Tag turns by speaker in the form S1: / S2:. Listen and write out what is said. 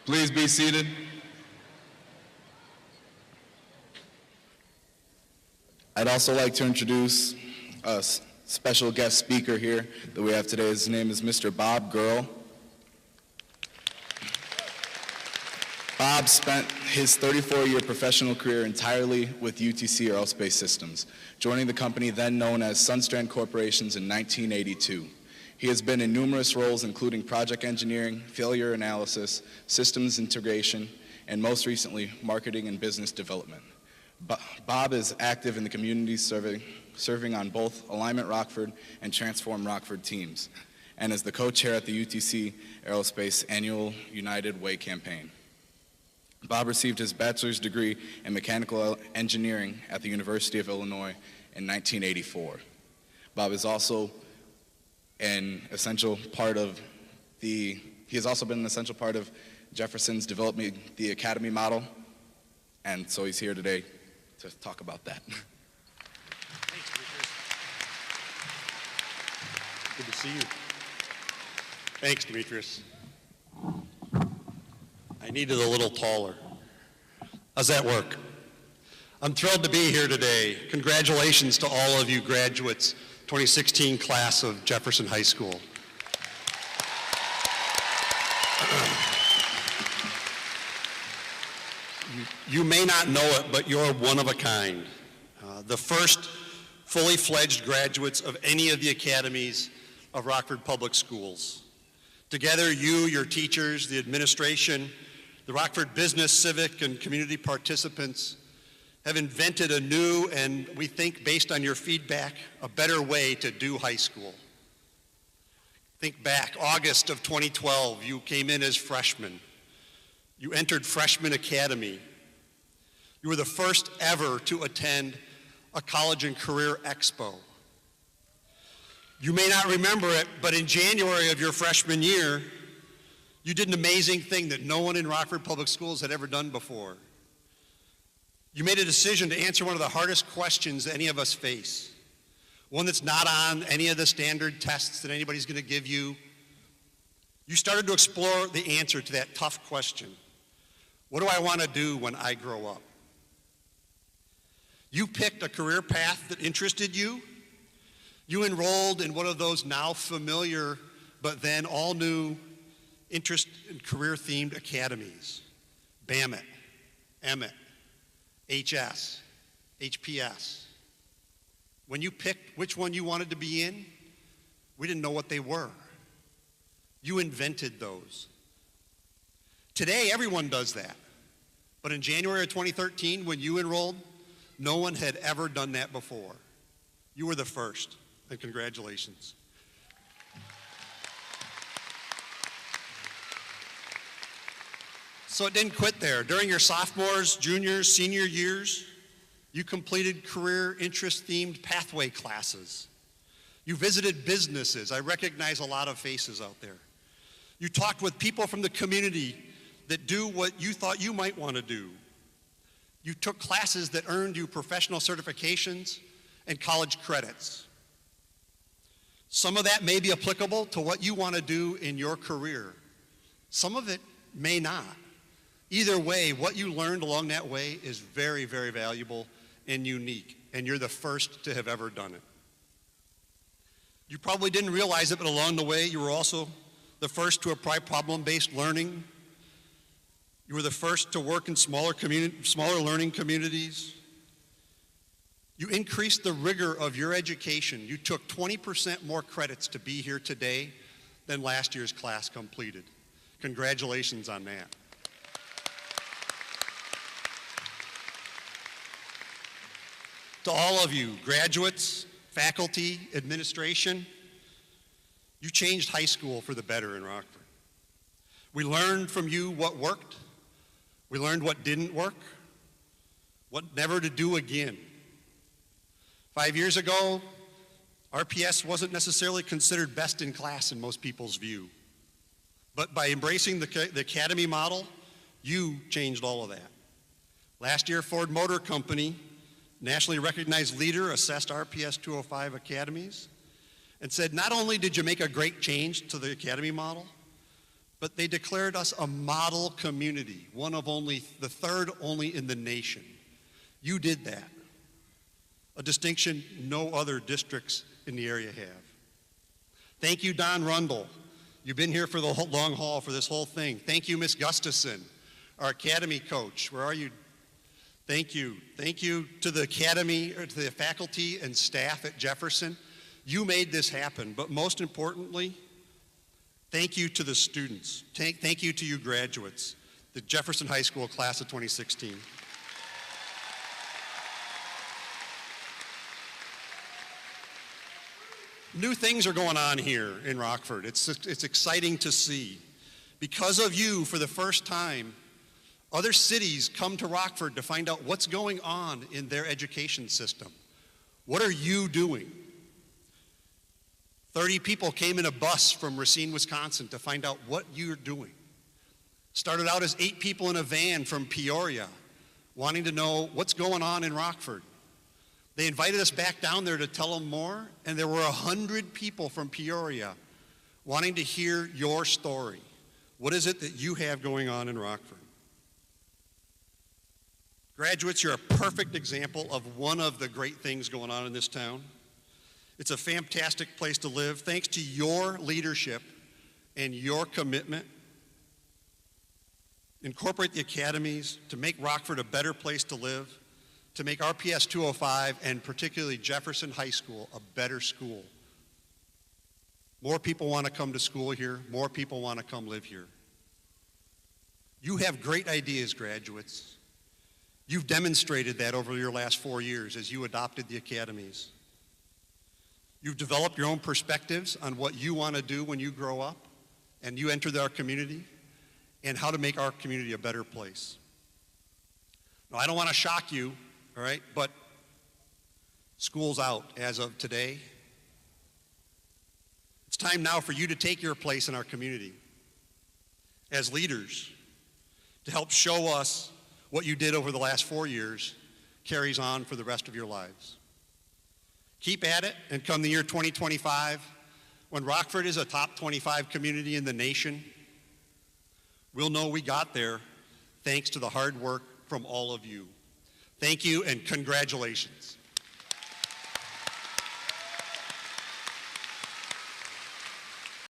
S1: Please be seated. I'd also like to introduce a special guest speaker here that we have today. His name is Mr. Bob Girl. Bob spent his 34-year professional career entirely with UTC Aerospace Systems, joining the company then known as Sunstrand Corporations in 1982. He has been in numerous roles including project engineering, failure analysis, systems integration, and most recently, marketing and business development. Bob is active in the community serving on both Alignment Rockford and Transform Rockford teams, and is the co-chair at the UTC Aerospace Annual United Way campaign. Bob received his bachelor's degree in mechanical engineering at the University of Illinois in 1984. Bob is also he has also been an essential part of Jefferson's developing the academy model, and so he's here today to talk about that.
S2: Thanks, Demetrius. Good to see you. Thanks, Demetrius. I needed a little taller. How's that work? I'm thrilled to be here today. Congratulations to all of you graduates, 2016 class of Jefferson High School. You may not know it, but you're one of a kind. The first fully fledged graduates of any of the academies of Rockford Public Schools. Together, you, your teachers, the administration, the Rockford business, civic, and community participants have invented a new and, we think, based on your feedback, a better way to do high school. Think back, August of 2012, you came in as freshmen. You entered Freshman Academy. You were the first ever to attend a college and career expo. You may not remember it, but in January of your freshman year, you did an amazing thing that no one in Rockford Public Schools had ever done before. You made a decision to answer one of the hardest questions that any of us face, one that's not on any of the standard tests that anybody's going to give you. You started to explore the answer to that tough question. What do I want to do when I grow up? You picked a career path that interested you. You enrolled in one of those now familiar but then all new interest and career-themed academies, BAMIT, EMIT, HS, HPS. When you picked which one you wanted to be in, we didn't know what they were. You invented those. Today, everyone does that. But in January of 2013, when you enrolled, no one had ever done that before. You were the first, and congratulations. So it didn't quit there. During your sophomores, juniors, senior years, you completed career interest-themed pathway classes. You visited businesses. I recognize a lot of faces out there. You talked with people from the community that do what you thought you might want to do. You took classes that earned you professional certifications and college credits. Some of that may be applicable to what you want to do in your career. Some of it may not. Either way, what you learned along that way is very, very valuable and unique, and you're the first to have ever done it. You probably didn't realize it, but along the way, you were also the first to apply problem-based learning. You were the first to work in smaller learning communities. You increased the rigor of your education. You took 20% more credits to be here today than last year's class completed. Congratulations on that. To all of you, graduates, faculty, administration, you changed high school for the better in Rockford. We learned from you what worked. We learned what didn't work, what never to do again. 5 years ago, RPS wasn't necessarily considered best in class in most people's view. But by embracing the academy model, you changed all of that. Last year, Ford Motor Company, nationally recognized leader, assessed RPS 205 academies and said, not only did you make a great change to the academy model, but they declared us a model community, one of only, the third only in the nation. You did that, a distinction no other districts in the area have. Thank you, Don Rundle. You've been here for the long haul for this whole thing. Thank you, Ms. Gustafson, our academy coach. Where are you? Thank you. Thank you to the academy, or to the faculty and staff at Jefferson. You made this happen, but most importantly, thank you to the students. Thank you to you graduates, the Jefferson High School class of 2016. New things are going on here in Rockford. It's exciting to see. Because of you, for the first time, other cities come to Rockford to find out what's going on in their education system. What are you doing? 30 people came in a bus from Racine, Wisconsin to find out what you're doing. Started out as 8 people in a van from Peoria, wanting to know what's going on in Rockford. They invited us back down there to tell them more, and there were 100 people from Peoria wanting to hear your story. What is it that you have going on in Rockford? Graduates, you're a perfect example of one of the great things going on in this town. It's a fantastic place to live. Thanks to your leadership and your commitment, incorporate the academies to make Rockford a better place to live, to make RPS 205 and particularly Jefferson High School a better school. More people want to come to school here. More people want to come live here. You have great ideas, graduates. You've demonstrated that over your last 4 years as you adopted the academies. You've developed your own perspectives on what you want to do when you grow up and you enter our community and how to make our community a better place. Now, I don't want to shock you, all right, but school's out as of today. It's time now for you to take your place in our community as leaders to help show us what you did over the last 4 years carries on for the rest of your lives. Keep at it, and come the year 2025, when Rockford is a top 25 community in the nation, we'll know we got there thanks to the hard work from all of you. Thank you and congratulations.